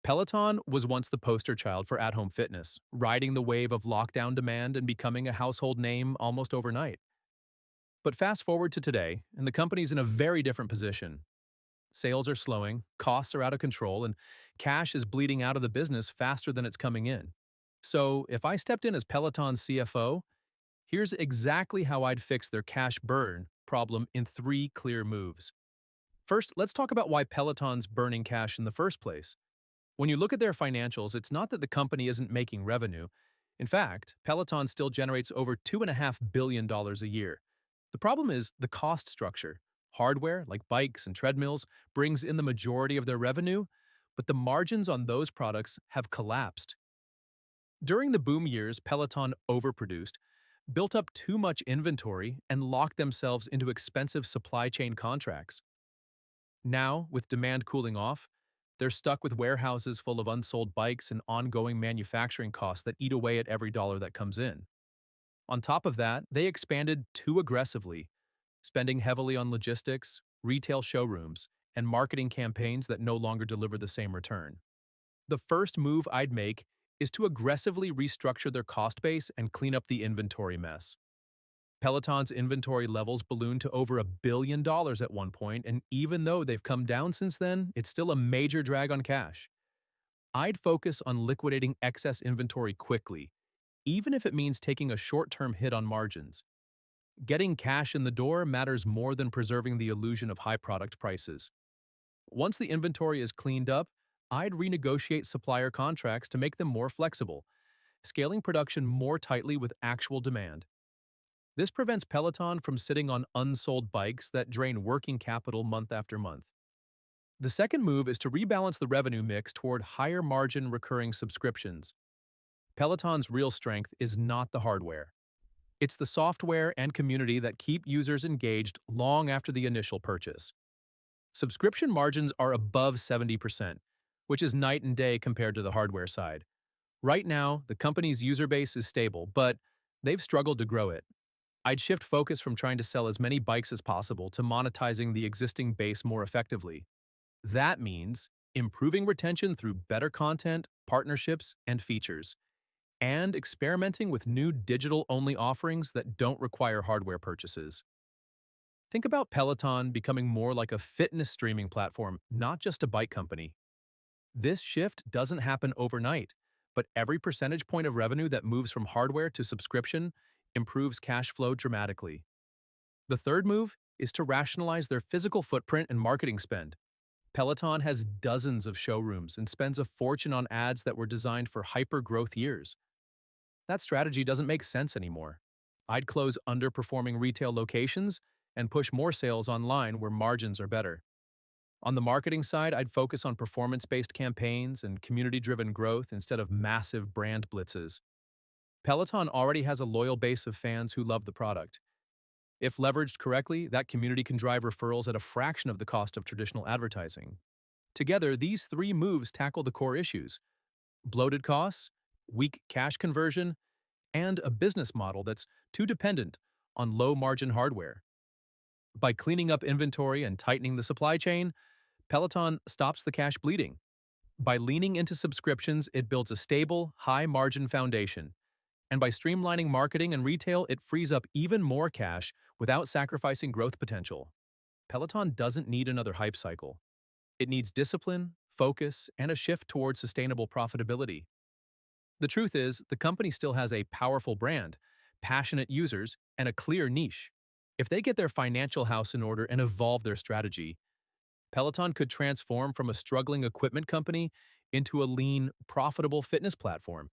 Peloton was once the poster child for at-home fitness, riding the wave of lockdown demand and becoming a household name almost overnight. But fast forward to today, and the company's in a very different position. Sales are slowing, costs are out of control, and cash is bleeding out of the business faster than it's coming in. So, if I stepped in as Peloton's CFO, here's exactly how I'd fix their cash burn problem in three clear moves. First, let's talk about why Peloton's burning cash in the first place. When you look at their financials, it's not that the company isn't making revenue. In fact, Peloton still generates over $2.5 billion a year. The problem is the cost structure. Hardware, like bikes and treadmills, brings in the majority of their revenue, but the margins on those products have collapsed. During the boom years, Peloton overproduced, built up too much inventory, and locked themselves into expensive supply chain contracts. Now, with demand cooling off, they're stuck with warehouses full of unsold bikes and ongoing manufacturing costs that eat away at every dollar that comes in. On top of that, they expanded too aggressively, spending heavily on logistics, retail showrooms, and marketing campaigns that no longer deliver the same return. The first move I'd make is to aggressively restructure their cost base and clean up the inventory mess. Peloton's inventory levels ballooned to over $1 billion at one point, and even though they've come down since then, it's still a major drag on cash. I'd focus on liquidating excess inventory quickly, even if it means taking a short-term hit on margins. Getting cash in the door matters more than preserving the illusion of high product prices. Once the inventory is cleaned up, I'd renegotiate supplier contracts to make them more flexible, scaling production more tightly with actual demand. This prevents Peloton from sitting on unsold bikes that drain working capital month after month. The second move is to rebalance the revenue mix toward higher margin recurring subscriptions. Peloton's real strength is not the hardware. It's the software and community that keep users engaged long after the initial purchase. Subscription margins are above 70%, which is night and day compared to the hardware side. Right now, the company's user base is stable, but they've struggled to grow it. I'd shift focus from trying to sell as many bikes as possible to monetizing the existing base more effectively. That means improving retention through better content, partnerships, and features, and experimenting with new digital-only offerings that don't require hardware purchases. Think about Peloton becoming more like a fitness streaming platform, not just a bike company. This shift doesn't happen overnight, but every percentage point of revenue that moves from hardware to subscription improves cash flow dramatically. The third move is to rationalize their physical footprint and marketing spend. Peloton has dozens of showrooms and spends a fortune on ads that were designed for hyper-growth years. That strategy doesn't make sense anymore. I'd close underperforming retail locations and push more sales online where margins are better. On the marketing side, I'd focus on performance-based campaigns and community-driven growth instead of massive brand blitzes. Peloton already has a loyal base of fans who love the product. If leveraged correctly, that community can drive referrals at a fraction of the cost of traditional advertising. Together, these three moves tackle the core issues: bloated costs, weak cash conversion, and a business model that's too dependent on low-margin hardware. By cleaning up inventory and tightening the supply chain, Peloton stops the cash bleeding. By leaning into subscriptions, it builds a stable, high-margin foundation. And by streamlining marketing and retail, it frees up even more cash without sacrificing growth potential. Peloton doesn't need another hype cycle. It needs discipline, focus, and a shift towards sustainable profitability. The truth is, the company still has a powerful brand, passionate users, and a clear niche. If they get their financial house in order and evolve their strategy, Peloton could transform from a struggling equipment company into a lean, profitable fitness platform.